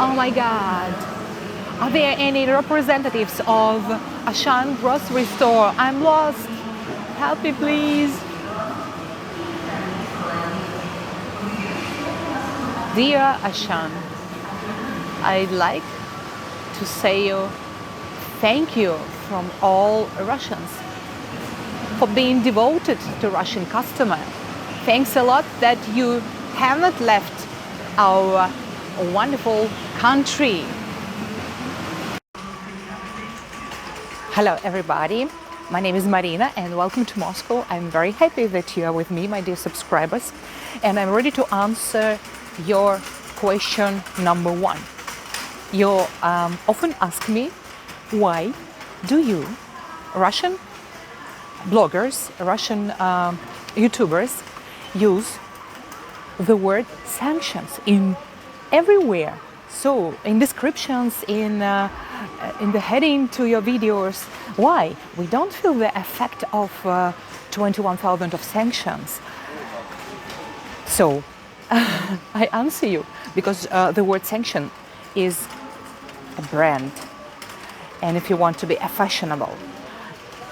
Oh my God. Are there any representatives of Ashan grocery store? I'm lost. Help me, please. Dear Ashan, I'd like to say you thank you from all Russians for being devoted to Russian customer. Thanks a lot that you haven't left our wonderful country. Hello everybody, my name is Marina and welcome to Moscow. I'm very happy that you are with me, my dear subscribers, and I'm ready to answer your question number one. You often ask me, why do you, Russian bloggers, Russian YouTubers, use the word sanctions in everywhere? So in descriptions, in the heading to your videos, why? We don't feel the effect of 21,000 of sanctions. So I answer you because the word sanction is a brand. And if you want to be a fashionable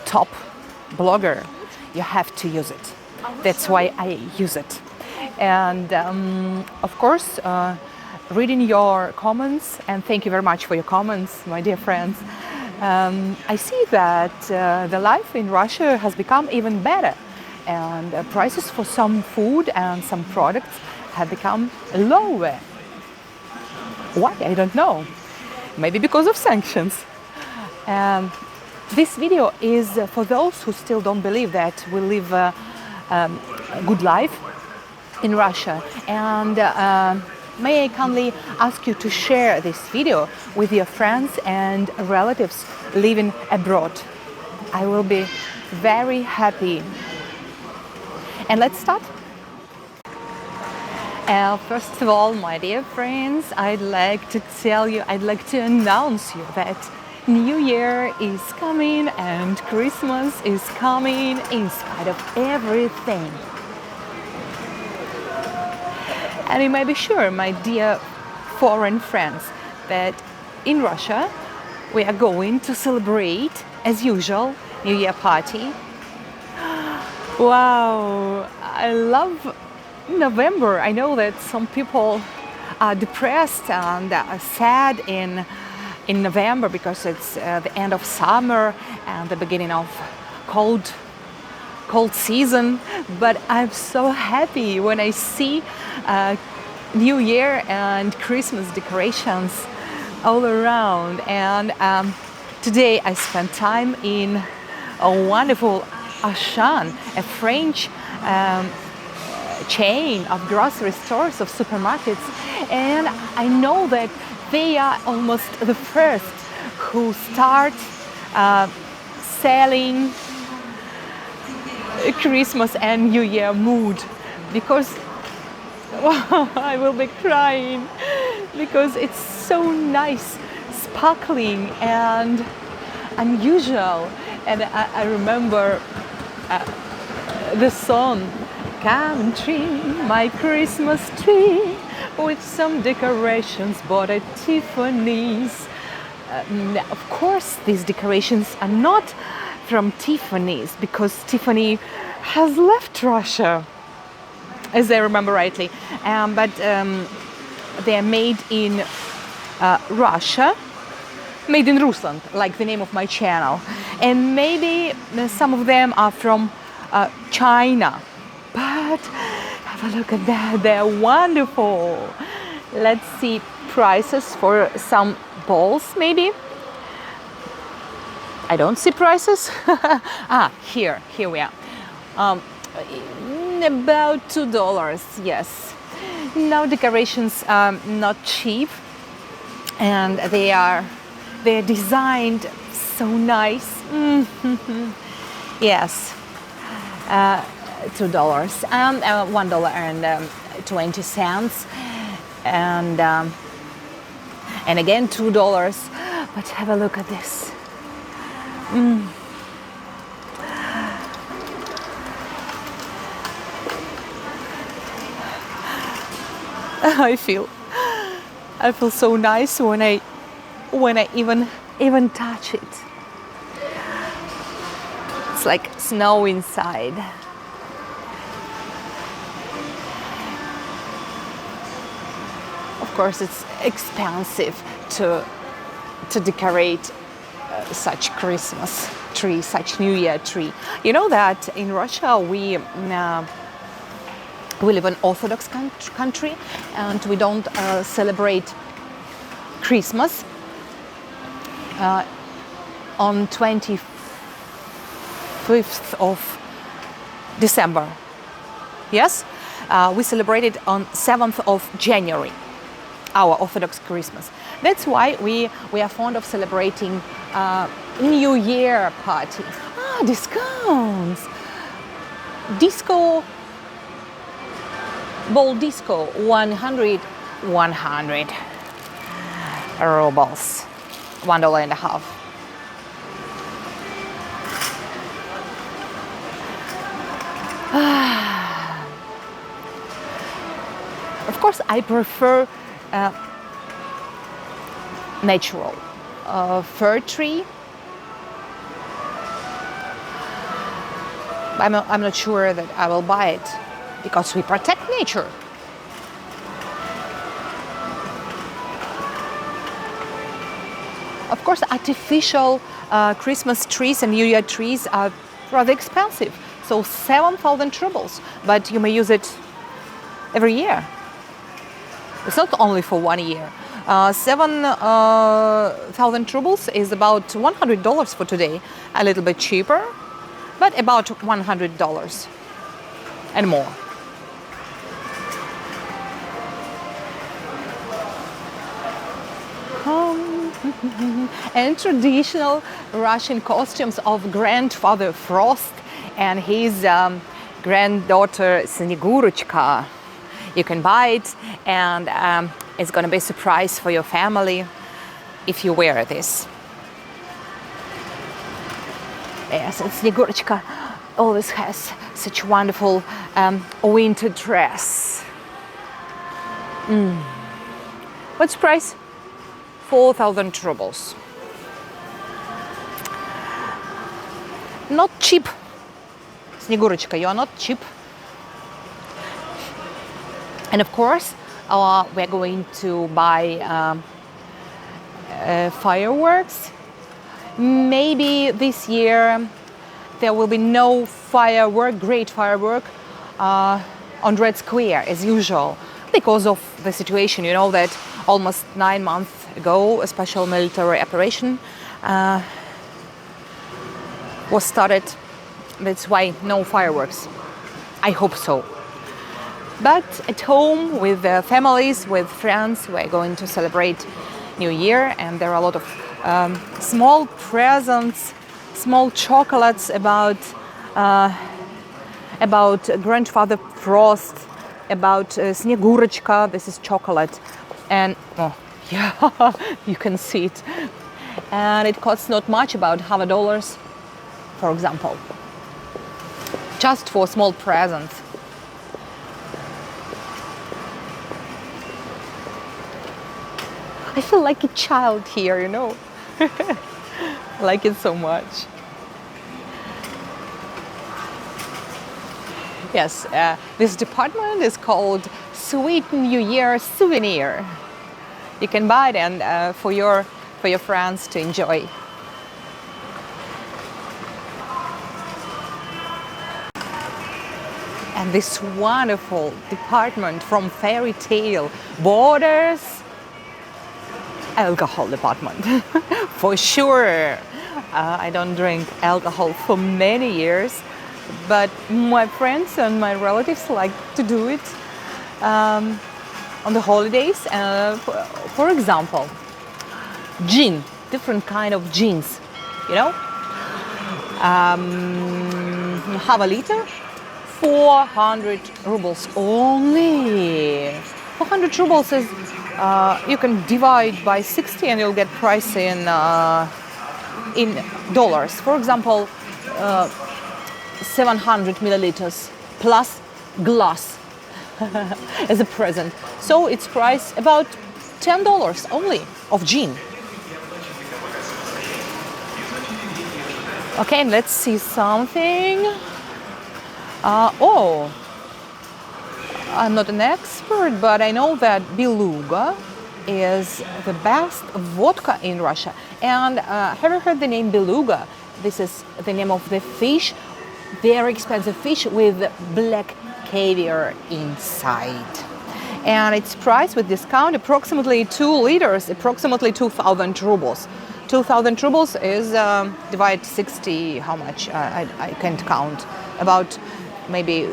top blogger, you have to use it. That's why I use it. And of course, reading your comments, and thank you very much for your comments, my dear friends, I see that the life in Russia has become even better, and prices for some food and some products have become lower. Why? I don't know. Maybe because of sanctions. This video is for those who still don't believe that we live a good life in Russia, and may I kindly ask you to share this video with your friends and relatives living abroad. I will be very happy. And let's start. First of all, my dear friends, I'd like to announce you that New Year is coming and Christmas is coming in spite of everything. And you may be sure, my dear foreign friends, that in Russia we are going to celebrate, as usual, New Year party. Wow, I love November. I know that some people are depressed and sad in November because it's the end of summer and the beginning of cold season, but I'm so happy when I see New Year and Christmas decorations all around. And today I spent time in a wonderful Auchan, a French chain of grocery stores, of supermarkets, and I know that they are almost the first who start selling Christmas and New Year mood, because I will be crying because it's so nice, sparkling and unusual. And I remember the song, "Come and trim my Christmas tree with some decorations bought at Tiffany's." Of course, these decorations are not from Tiffany's because Tiffany has left Russia, as I remember rightly. But they are made in Russia, made in RUSSLAND, like the name of my channel. And maybe some of them are from China. But have a look at that, they're wonderful. Let's see prices for some balls, maybe. I don't see prices. Here we are. About $2, yes. Now decorations are not cheap, and they're designed so nice. Yes. $2 and $1.20, and again $2. But have a look at this. I feel I feel so nice when I even touch it. It's like snow inside. Of course, it's expensive to decorate such Christmas tree, such New Year tree. You know that in Russia we live in Orthodox country, and we don't celebrate Christmas on 25th of December. Yes, we celebrate it on 7th of January, our Orthodox Christmas. That's why we are fond of celebrating New Year party. Discounts! Disco, ball disco, 100 rubles, $1.50. Of course, I prefer natural fir tree. I'm not sure that I will buy it because we protect nature. Of course, artificial Christmas trees and New Year trees are rather expensive. So 7,000 rubles, but you may use it every year. It's not only for 1 year. 7,000 rubles is about $100 for today. A little bit cheaper, but about $100 and more. And traditional Russian costumes of Grandfather Frost and his granddaughter Snegurочка. You can buy it, and it's going to be a surprise for your family if you wear this. Yes, and Snegurочка always has such wonderful winter dress. What's the price? 4,000 rubles. Not cheap. Snegurочка, you are not cheap. And of course, we're going to buy fireworks. Maybe this year there will be no great firework on Red Square as usual, because of the situation. You know that almost 9 months ago, a special military operation was started. That's why no fireworks. I hope so. But at home, with families, with friends, we're going to celebrate New Year, and there are a lot of small presents, small chocolates about Grandfather Frost, about Snegurочка. This is chocolate, and yeah, you can see it. And it costs not much, about $100, for example, just for small presents. I feel like a child here, you know. I like it so much. Yes, this department is called Sweet New Year Souvenir. You can buy it and for your friends to enjoy. And this wonderful department from fairy tale borders. Alcohol department. For sure. I don't drink alcohol for many years, but my friends and my relatives like to do it on the holidays. For example, gin, different kind of gins, you know. Half a liter, 400 rubles only. 400 rubles is you can divide by 60 and you'll get price in dollars. For example, 700 milliliters plus glass as a present. So it's price about $10 only of gin. Okay, let's see something. Oh, I'm not an expert, but I know that Beluga is the best vodka in Russia. And have you heard the name Beluga? This is the name of the fish, very expensive fish with black caviar inside. And its price with discount, approximately 2 liters, approximately 2,000 rubles. 2,000 rubles is divide 60, how much? I can't count. About maybe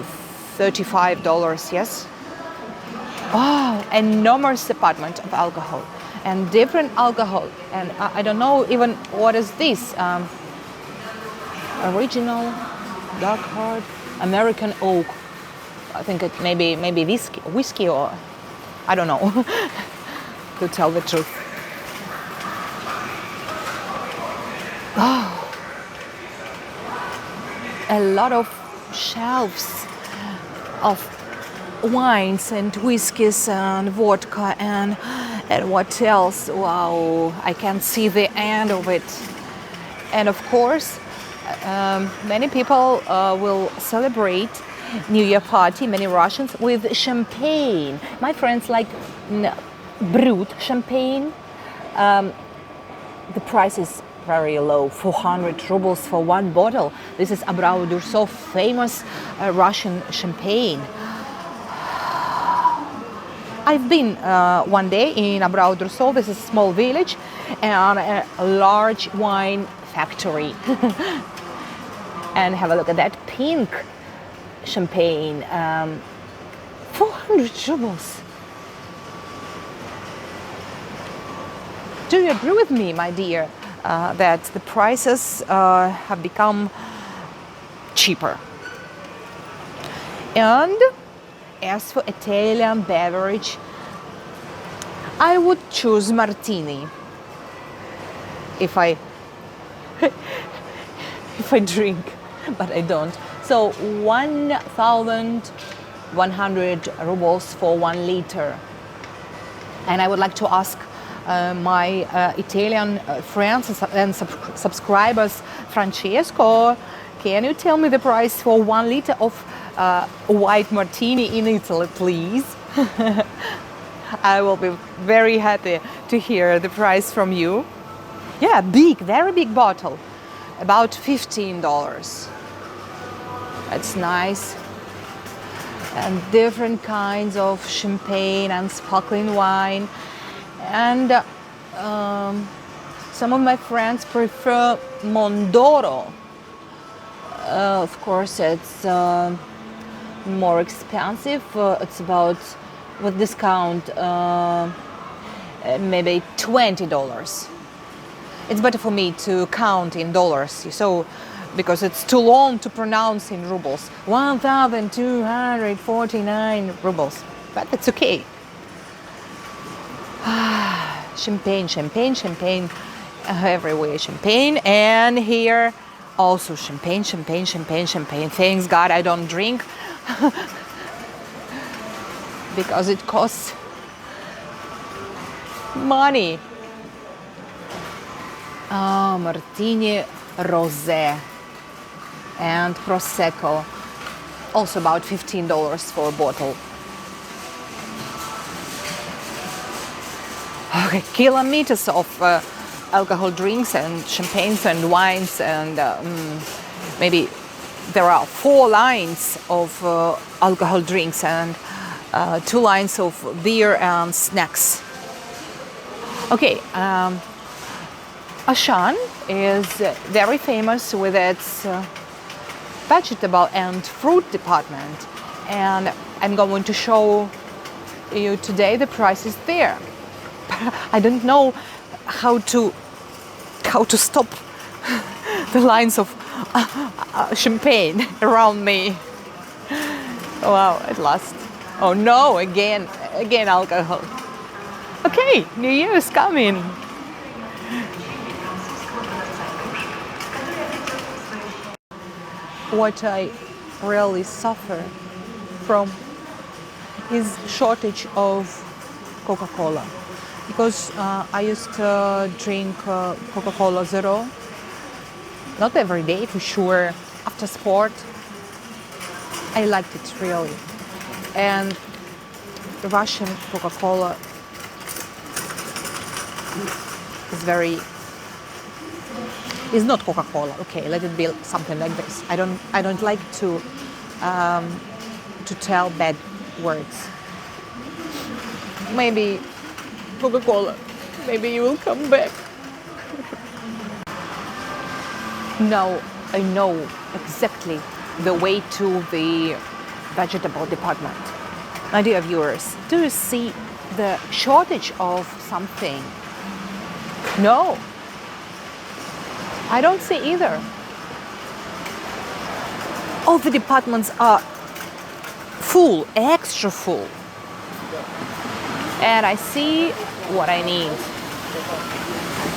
$35, yes? Wow, enormous department of alcohol and different alcohol. And I don't know even what is this. Original, dark hard, American oak. I think it maybe whiskey or I don't know, to tell the truth. Oh, a lot of shelves of wines and whiskeys and vodka and what else. Wow, I can see the end of it. And of course, many people will celebrate New Year party, many Russians, with champagne. My friends like brut champagne. The price is very low, 400 rubles for one bottle. This is Abrau-Dursov, famous Russian champagne. I've been one day in Abrau-Dursov. This is a small village and a large wine factory. And have a look at that pink champagne, 400 rubles. Do you agree with me, my dear, that the prices have become cheaper? And as for Italian beverage, I would choose martini if I drink, but I don't. So 1,100 rubles for 1 liter. And I would like to ask my Italian friends and subscribers, Francesco, can you tell me the price for 1 liter of white martini in Italy, please? I will be very happy to hear the price from you. Yeah, big, very big bottle, about $15. That's nice. And different kinds of champagne and sparkling wine. And some of my friends prefer Mondoro. Of course, it's more expensive. It's about, with discount, maybe $20. It's better for me to count in dollars, so because it's too long to pronounce in rubles. 1,249 rubles, but it's okay. Champagne, champagne, champagne, everywhere champagne, and here also champagne, champagne, champagne, champagne. Thanks God I don't drink because it costs money. Martini Rosé and Prosecco, also about $15 for a bottle. Okay, kilometers of alcohol drinks and champagnes and wines, and maybe there are 4 lines of alcohol drinks and 2 lines of beer and snacks. Okay, Ashan is very famous with its vegetable and fruit department, and I'm going to show you today the prices there. I don't know how to stop the lines of champagne around me. Wow, at last. Oh no, again alcohol. Okay, New Year is coming. What I really suffer from is shortage of Coca-Cola. because I used to drink Coca-Cola Zero. Not every day, for sure. After sport, I liked it really. And Russian Coca-Cola is not Coca-Cola. Okay, let it be something like this. I don't like to tell bad words. Maybe Coca-Cola. Maybe you will come back. Now I know exactly the way to the vegetable department. My dear viewers, do you see the shortage of something? No, I don't see either. All the departments are full, extra full. And I see what I need.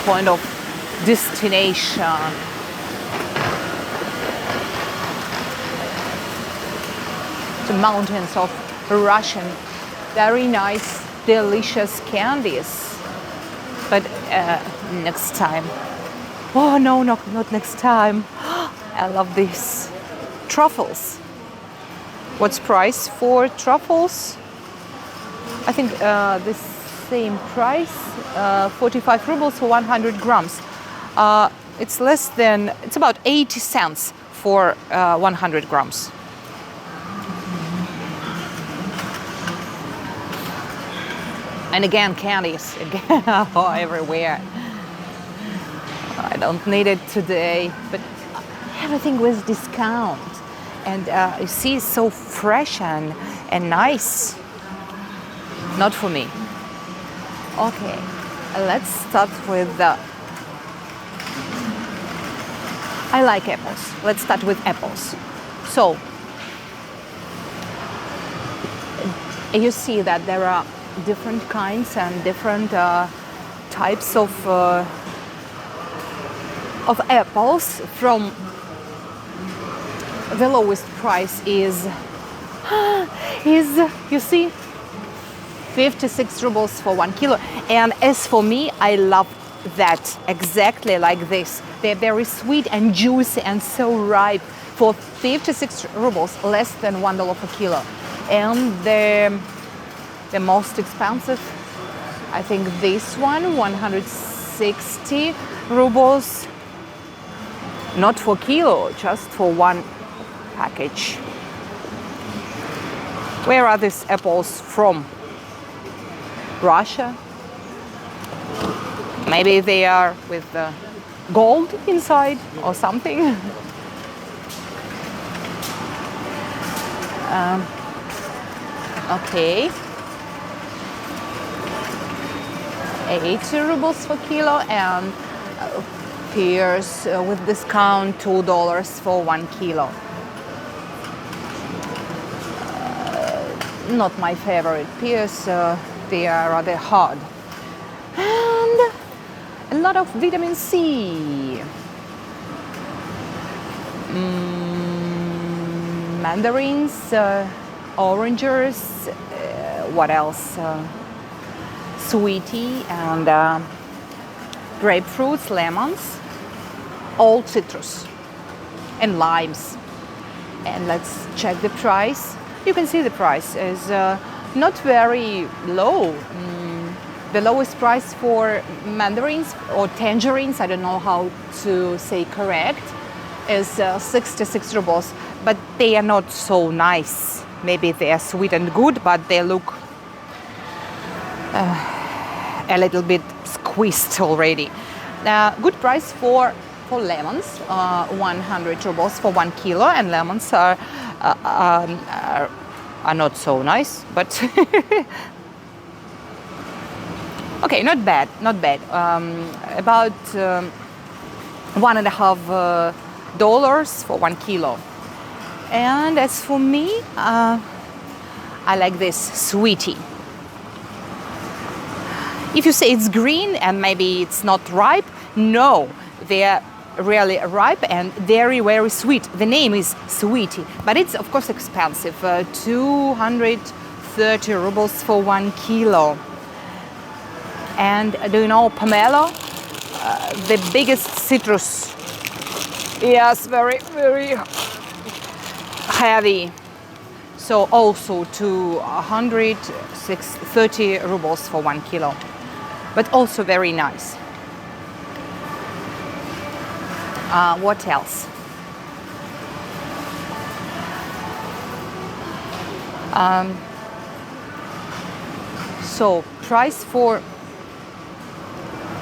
Point of destination. The mountains of Russian, very nice, delicious candies. But next time. Oh no, not next time. I love these truffles. What's price for truffles? I think the same price, 45 rubles for 100 grams. It's about 80 cents for 100 grams. And again, candies, again, everywhere. I don't need it today, but everything with discount. And you see, it's so fresh and nice. Not for me. Okay, let's start with I like apples. Let's start with apples. So, you see that there are different kinds and different types of apples. From the lowest price is you see 56 rubles for 1 kilo. And as for me, I love that exactly like this. They're very sweet and juicy and so ripe for 56 rubles, less than $1 per kilo. And the most expensive, I think this one, 160 rubles, not for kilo, just for one package. Where are these apples from? Russia? Maybe they are with gold inside or something. Okay. 80 rubles per kilo, and pears with discount $2 for 1 kilo. Not my favorite pears, they are rather hard. And a lot of vitamin C. Mandarins, oranges, what else? Sweetie and grapefruits, lemons, all citrus, and limes. And let's check the price. You can see the price is not very low. The lowest price for mandarins or tangerines, I don't know how to say correct, is 66 rubles. But they are not so nice. Maybe they are sweet and good, but they look a little bit squeezed already. Good price for lemons, 100 rubles for 1 kilo, and lemons are not so nice, but okay, not bad. About $1.50 for 1 kilo. And as for me, I like this sweetie. If you say it's green and maybe it's not ripe, no, they are really ripe and very, very sweet. The name is sweetie, but it's of course expensive, 230 rubles for 1 kilo. And do you know pomelo? The biggest citrus. Yes, very, very heavy. So also to 130 rubles for 1 kilo. But also very nice. What else? So price for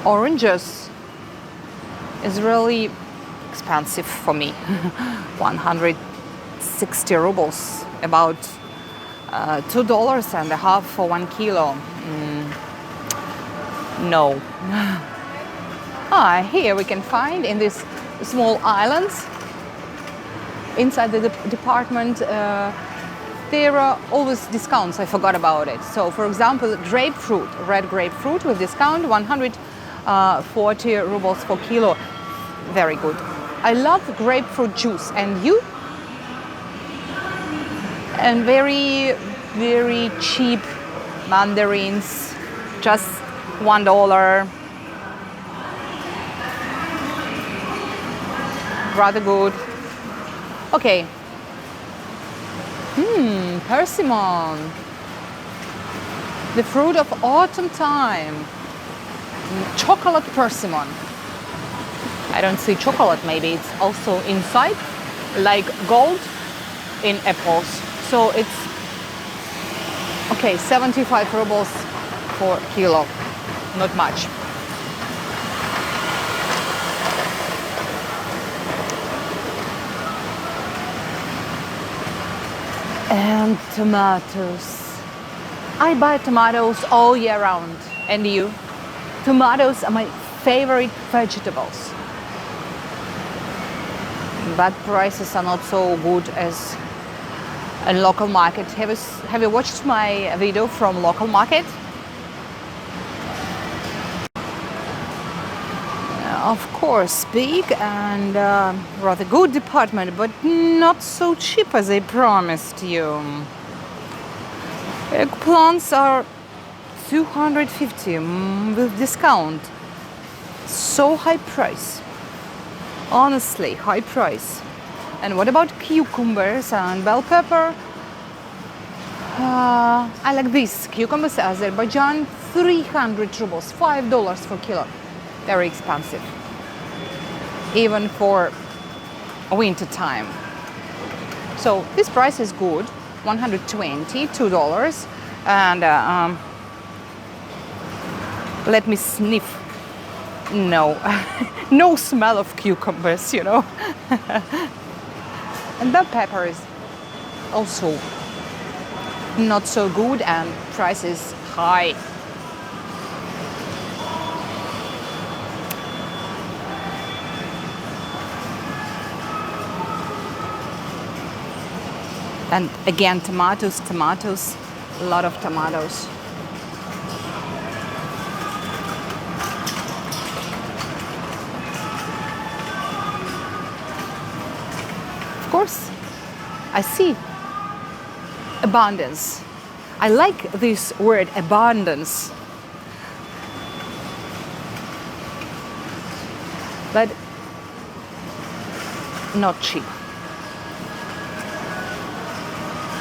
oranges is really expensive for me. 160 rubles, about $2.50 for 1 kilo. No. Here we can find in these small islands inside the department there are always discounts. I forgot about it. So for example, grapefruit, red grapefruit with discount 140 rubles per kilo. Very good. I love grapefruit juice, and you? And very, very cheap mandarins, just $1. Rather good. Okay. Persimmon. The fruit of autumn time. Chocolate persimmon. I don't see chocolate, maybe it's also inside, like gold in apples. So it's, okay, 75 rubles for kilo. Not much. And tomatoes. I buy tomatoes all year round. And you? Tomatoes are my favorite vegetables. But prices are not so good as a local market. Have you watched my video from local market? Of course, big and rather good department, but not so cheap as I promised you. Eggplants are 250 with discount. So high price. Honestly, high price. And what about cucumbers and bell pepper? I like these cucumbers, Azerbaijan, 300 rubles, $5 for kilo. Very expensive, even for winter time. So this price is good, $120, $2, and let me sniff. No, no smell of cucumbers, you know. And bell pepper is also not so good, and price is high. And again, tomatoes, a lot of tomatoes. Of course, I see abundance. I like this word, abundance. But not cheap.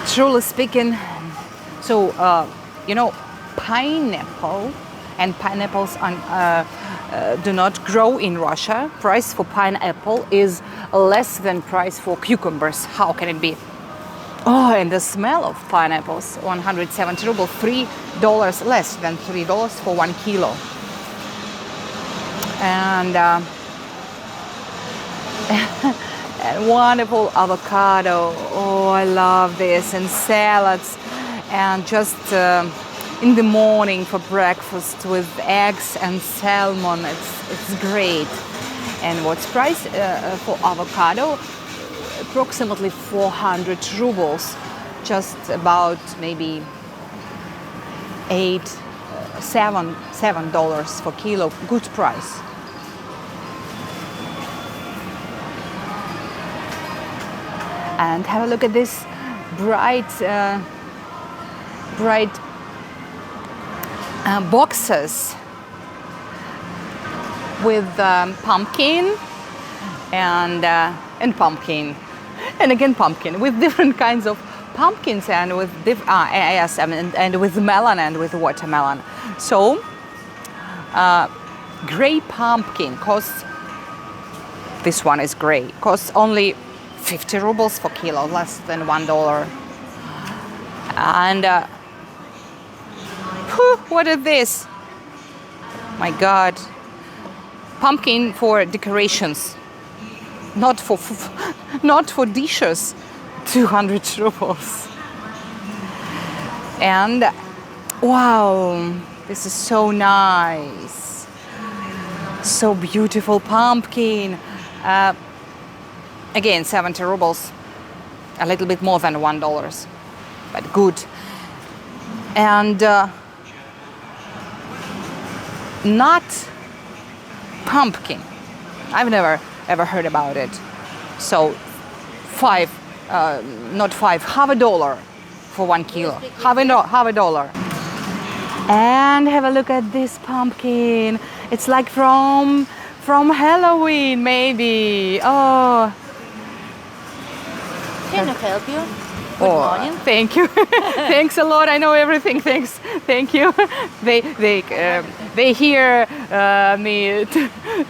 Truly speaking, so you know, pineapple, and pineapples do not grow in Russia. Price for pineapple is less than price for cucumbers. How can it be? Oh, and the smell of pineapples, 170 rubles, $3 less than $3 for 1 kilo. And and wonderful avocado. Oh, I love this. And salads, and just in the morning for breakfast with eggs and salmon. It's great. And what's price for avocado? Approximately 400 rubles, just about maybe $7 for kilo. Good price. And have a look at this bright boxes with pumpkin and pumpkin, and again pumpkin, with different kinds of pumpkins, and with yes, and with melon and with watermelon. So gray pumpkin costs, this one is gray, costs only 50 rubles for kilo, less than $1. And what is this? My God, pumpkin for decorations, not for dishes. 200 rubles. And wow, this is so nice, so beautiful pumpkin. Again, 70 rubles, a little bit more than $1, but good. And nut pumpkin, I've never ever heard about it. So half a dollar for 1 kilo, half a dollar. And have a look at this pumpkin. It's like from Halloween, maybe. Oh. Can I help you? Good morning. Thank you. Thanks a lot. I know everything. Thanks. Thank you. They hear me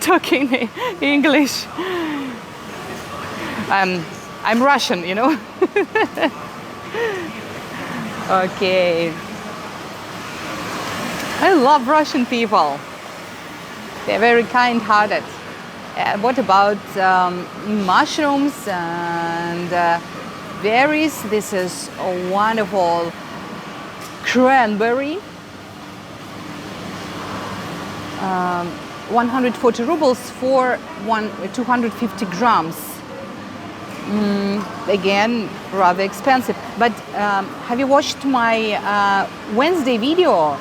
talking English. I'm Russian, you know. Okay. I love Russian people. They're very kind-hearted. What about mushrooms and berries? This is a wonderful cranberry. 140 rubles for 250 grams. Again, rather expensive. But have you watched my Wednesday video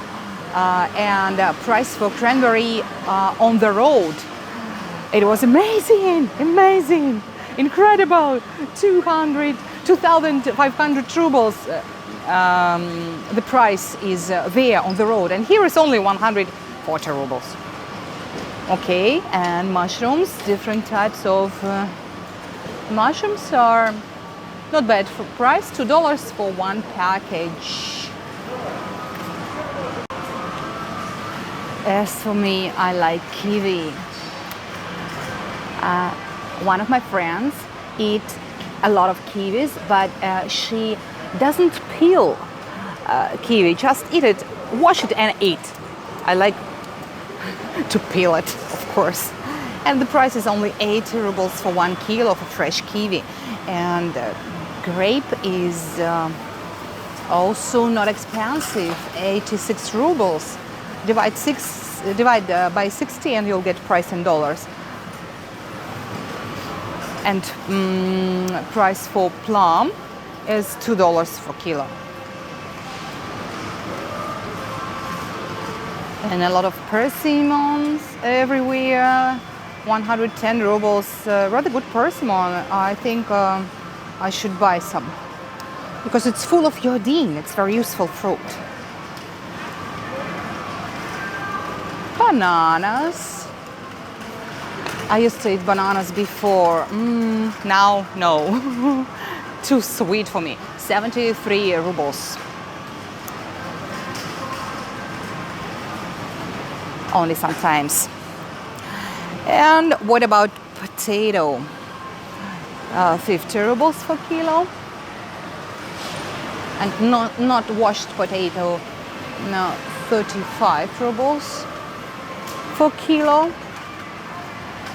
and price for cranberry on the road? It was amazing, amazing, incredible. 2,500 rubles. The price is there on the road, and here is only 140 rubles. Okay, and mushrooms, different types of mushrooms are not bad for price, $2 for one package. As for me, I like kiwi. One of my friends eats a lot of kiwis, but she doesn't peel kiwi, just eat it, wash it and eat. I like to peel it, of course. And the price is only 80 rubles for 1 kilo of fresh kiwi. And grape is also not expensive, 86 rubles. Divide by 60 and you'll get price in dollars. And price for plum is $2 for kilo. And a lot of persimmons everywhere. 110 rubles, rather good persimmon. I think I should buy some because it's full of iodine. It's very useful fruit. Bananas. I used to eat bananas before. Now, no. Too sweet for me. 73 rubles. Only sometimes. And what about potato? 50 rubles for kilo. And not washed potato, no, 35 rubles for kilo.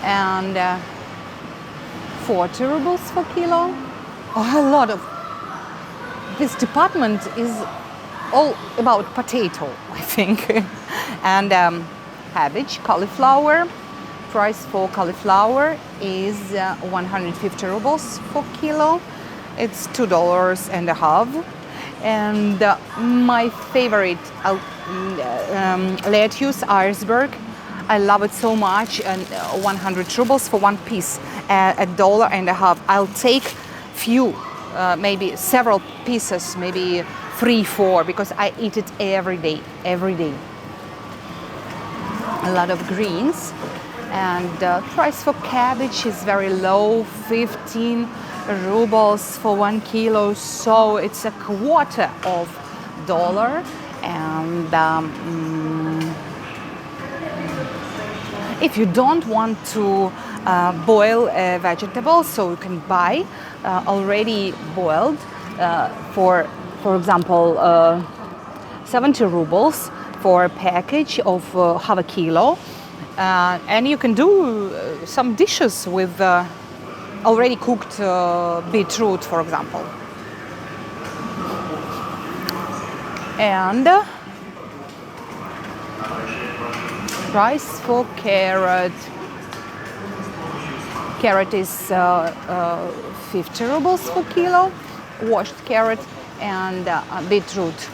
And 40 rubles for kilo. Oh, a lot of this department is all about potato, I think. And cabbage, cauliflower. Price for cauliflower is 150 rubles for kilo. It's $2.50. And my favorite lettuce, iceberg. I love it so much. And 100 rubles for one piece, $1.50. I'll take few, maybe several pieces, maybe 3, 4, because I eat it every day. A lot of greens. And price for cabbage is very low, 15 rubles for 1 kilo, so it's a quarter of dollar. And if you don't want to boil vegetables, so you can buy already boiled for example 70 rubles for a package of half a kilo. And you can do some dishes with already cooked beetroot, for example. And price for carrot. Carrot is 50 rubles per kilo, washed carrot, and beetroot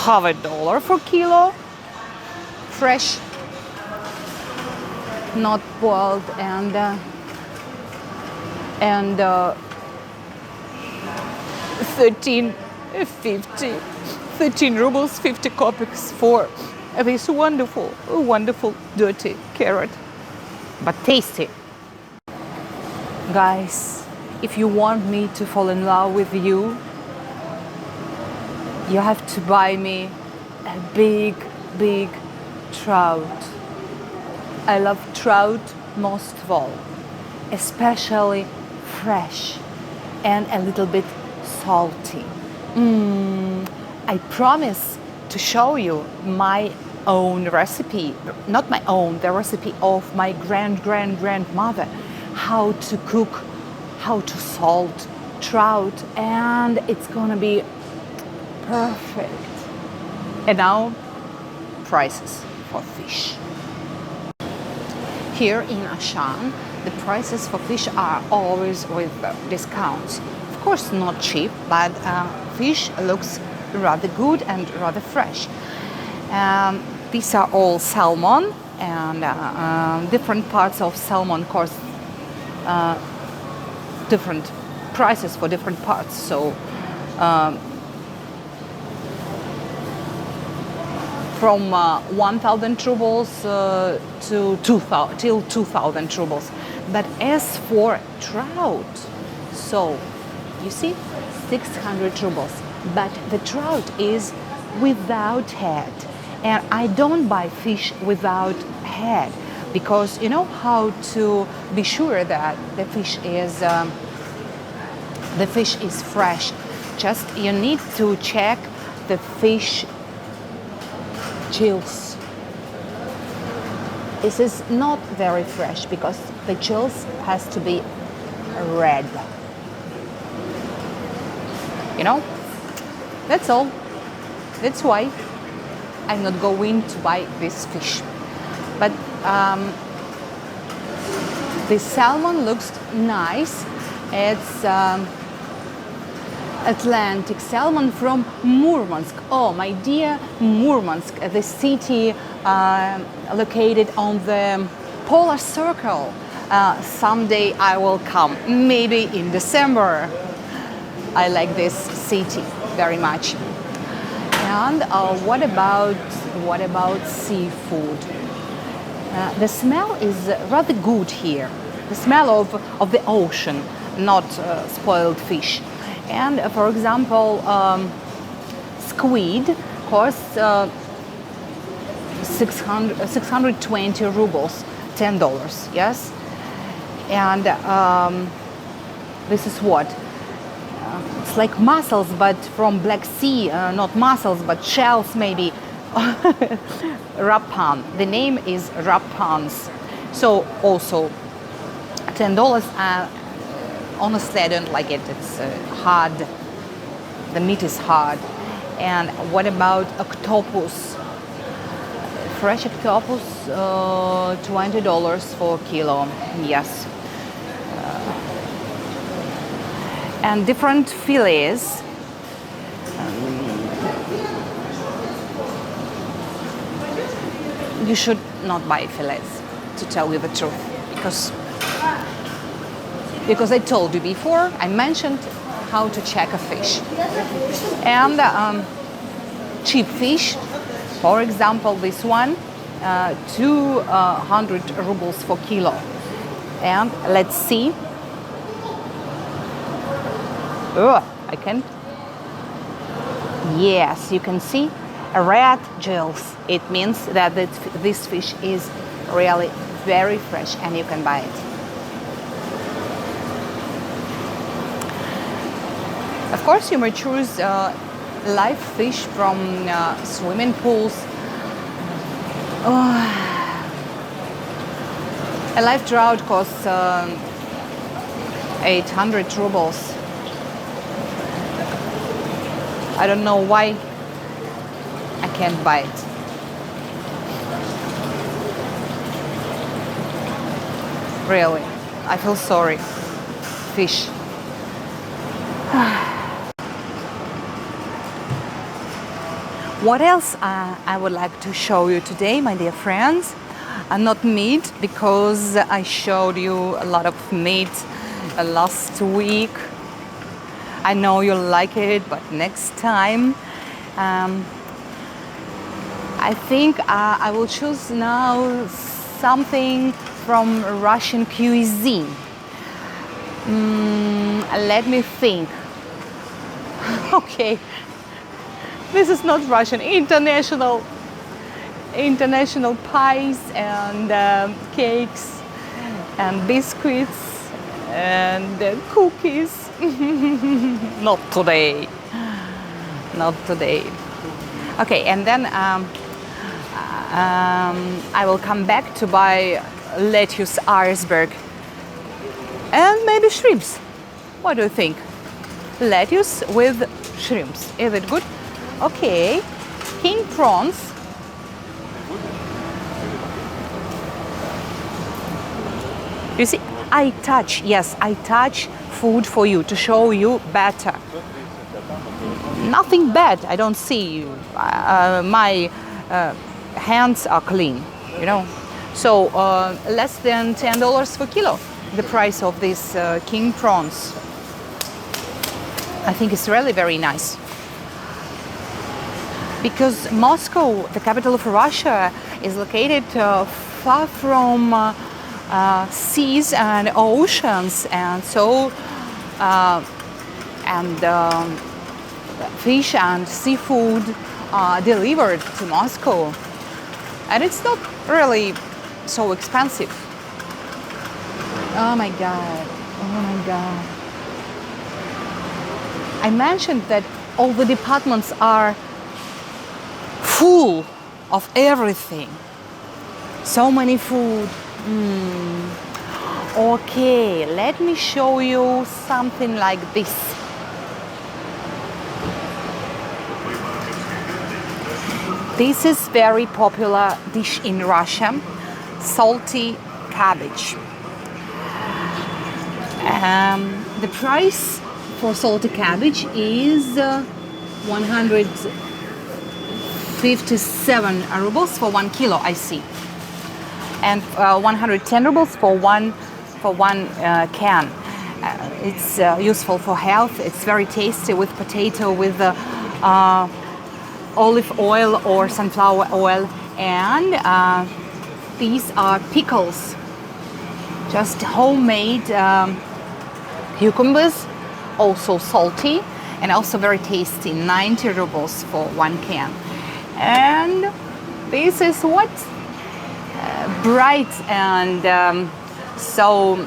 half a dollar for kilo, fresh, not boiled, and 13 rubles 50 kopecks for this wonderful dirty carrot, but tasty. Guys, if you want me to fall in love with you, you have to buy me a big trout. I love trout most of all, especially fresh and a little bit salty. I promise to show you my own recipe, not my own, the recipe of my grandmother, how to cook, how to salt trout, and it's gonna be perfect. And now, prices for fish. Here in Ashan, the prices for fish are always with discounts. Of course, not cheap, but fish looks rather good and rather fresh. These are all salmon, and different parts of salmon cost different prices for different parts. So from 1,000 rubles to 2,000 rubles. But as for trout, so you see, 600 rubles. But the trout is without head, and I don't buy fish without head, because you know how to be sure that the fish is fresh. Just you need to check the fish gills. This is not very fresh because the gills has to be red. You know, that's all. That's why I'm not going to buy this fish. But the salmon looks nice. It's Atlantic salmon from Murmansk. Oh, my dear Murmansk, the city located on the polar circle. Someday I will come, maybe in December. I like this city very much. And what about seafood? The smell is rather good here. The smell of the ocean, not spoiled fish. And for example, squid costs 620 rubles, $10, yes? And this is what? It's like mussels, but from Black Sea, not mussels, but shells maybe. Rapan. The name is rapans. So also $10. Honestly, I don't like it. It's hard. The meat is hard. And what about octopus? Fresh octopus, $20 for a kilo. Yes. And different fillets. You should not buy fillets, to tell you the truth, because I told you before, I mentioned how to check a fish. And cheap fish, for example, this one, 200 rubles for kilo. And let's see. Oh, I can't. Yes, you can see red gills. It means that this fish is really very fresh and you can buy it. Of course, you may choose live fish from swimming pools. A live trout costs 800 rubles. I don't know why I can't buy it. Really, I feel sorry. Fish. What else I would like to show you today, my dear friends? Not meat, because I showed you a lot of meat last week. I know you like it, but next time I think I will choose now something from Russian cuisine. Let me think. Okay, this is not Russian. International pies and cakes and biscuits and cookies. Not today. Not today. Okay, and then I will come back to buy lettuce iceberg and maybe shrimps. What do you think? Lettuce with shrimps. Is it good? Okay. King prawns. You see, I touch food for you to show you better. Nothing bad. I don't see. My hands are clean, you know. So less than $10 per kilo, the price of these king prawns. I think it's really very nice. Because Moscow, the capital of Russia, is located far from seas and oceans, and so fish and seafood are delivered to Moscow, and it's not really so expensive. Oh my God, oh my God. I mentioned that all the departments are full of everything. So many food. Okay, let me show you something like this. This is very popular dish in Russia, salty cabbage. The price for salty cabbage is 157 rubles for 1 kilo, I see, and 110 rubles for one can. It's useful for health. It's very tasty with potato, with olive oil or sunflower oil, and these are pickles, just homemade cucumbers, also salty and also very tasty. 90 rubles for 1 can. And this is what bright and so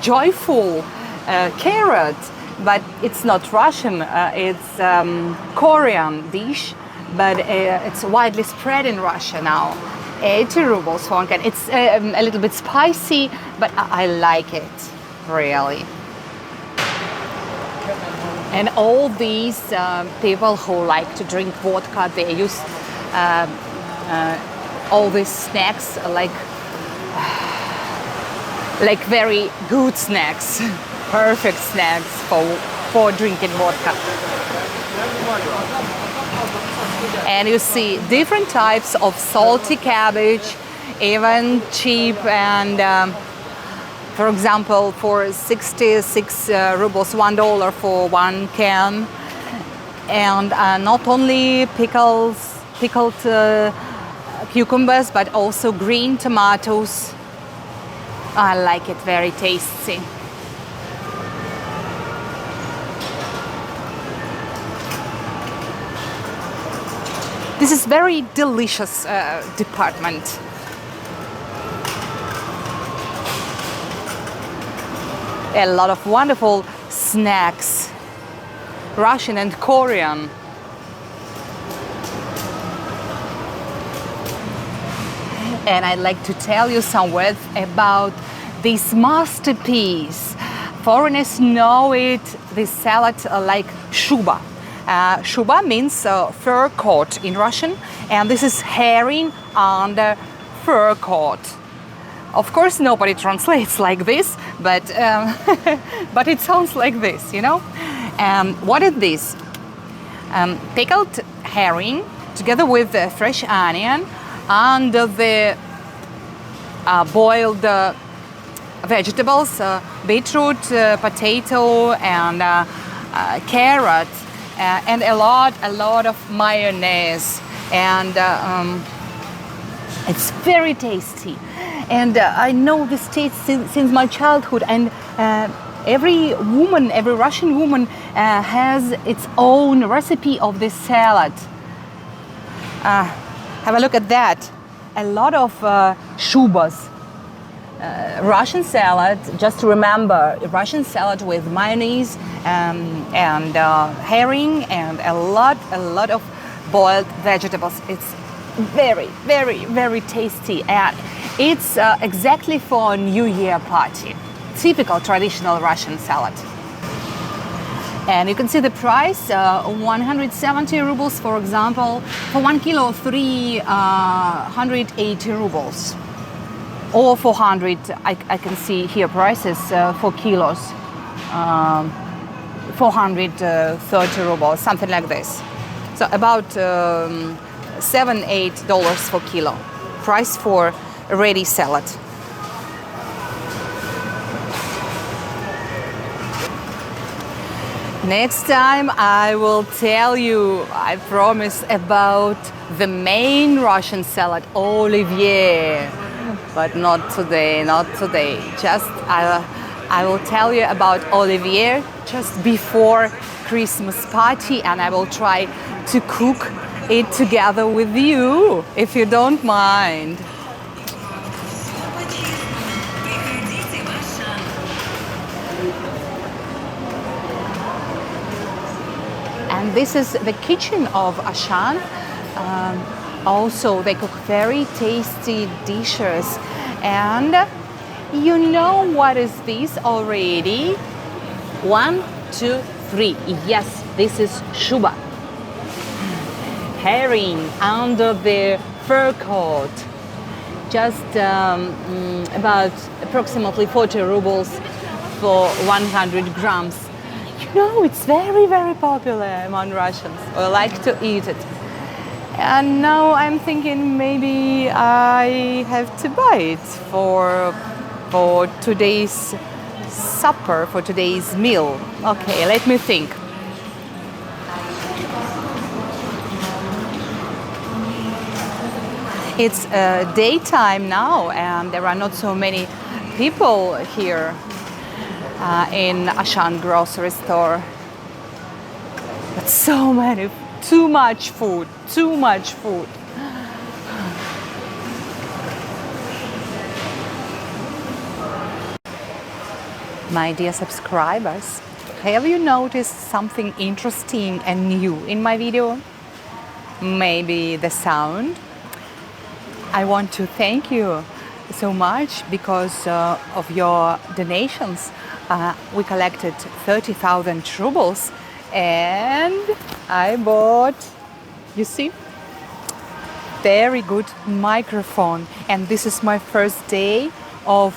joyful carrot, but it's not Russian, it's Korean dish, but it's widely spread in Russia now. 80 rubles for 1 can. It's a little bit spicy, but I like it, really. And all these people who like to drink vodka, they use all these snacks like very good snacks, perfect snacks for drinking vodka. And you see different types of salty cabbage, even cheap, and for example, for 66 rubles, $1 for 1 can. And not only pickled cucumbers, but also green tomatoes. I like it, very tasty. This is very delicious department. A lot of wonderful snacks, Russian and Korean. And I'd like to tell you some words about this masterpiece. Foreigners know it, this salad, like shuba. Shuba means fur coat in Russian, and this is herring under fur coat. Of course, nobody translates like this, but but it sounds like this, you know. What is this? Pickled herring together with fresh onion and the boiled vegetables, beetroot, potato, and carrot, and a lot of mayonnaise, and it's very tasty. And I know this taste since my childhood, and every Russian woman has its own recipe of this salad. Have a look at that. A lot of shubas. Russian salad, just to remember, Russian salad with mayonnaise and herring and a lot of boiled vegetables. It's very tasty, and it's exactly for a New Year party. Typical traditional Russian salad. And you can see the price, 170 rubles, for example, for 1 kilo, 380 rubles. Or 400, I can see here prices for kilos, 430 rubles, something like this. So about $7-8 for kilo, price for a ready salad. Next time I will tell you, I promise, about the main Russian salad, Olivier. But not today. Just I will tell you about Olivier just before Christmas party, and I will try to cook it together with you, if you don't mind. And this is the kitchen of Ashan. Also, they cook very tasty dishes. And you know what is this already? 1, 2, 3. Yes, this is shuba. Herring under the fur coat. Just about approximately 40 rubles for 100 grams. You know, it's very popular among Russians. We like to eat it. And now I'm thinking maybe I have to buy it for today's supper, for today's meal. Okay, let me think. It's daytime now, and there are not so many people here in Ashan grocery store. But so many, too much food. My dear subscribers, have you noticed something interesting and new in my video? Maybe the sound? I want to thank you so much because of your donations. We collected 30,000 rubles, and I bought, you see, very good microphone. And this is my first day of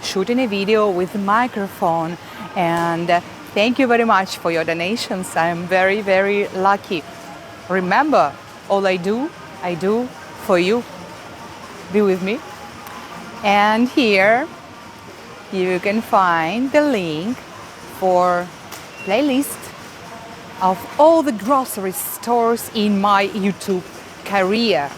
shooting a video with a microphone. And thank you very much for your donations. I am very lucky. Remember, all I do for you. Be with me. And here you can find the link for playlist of all the grocery stores in my YouTube career.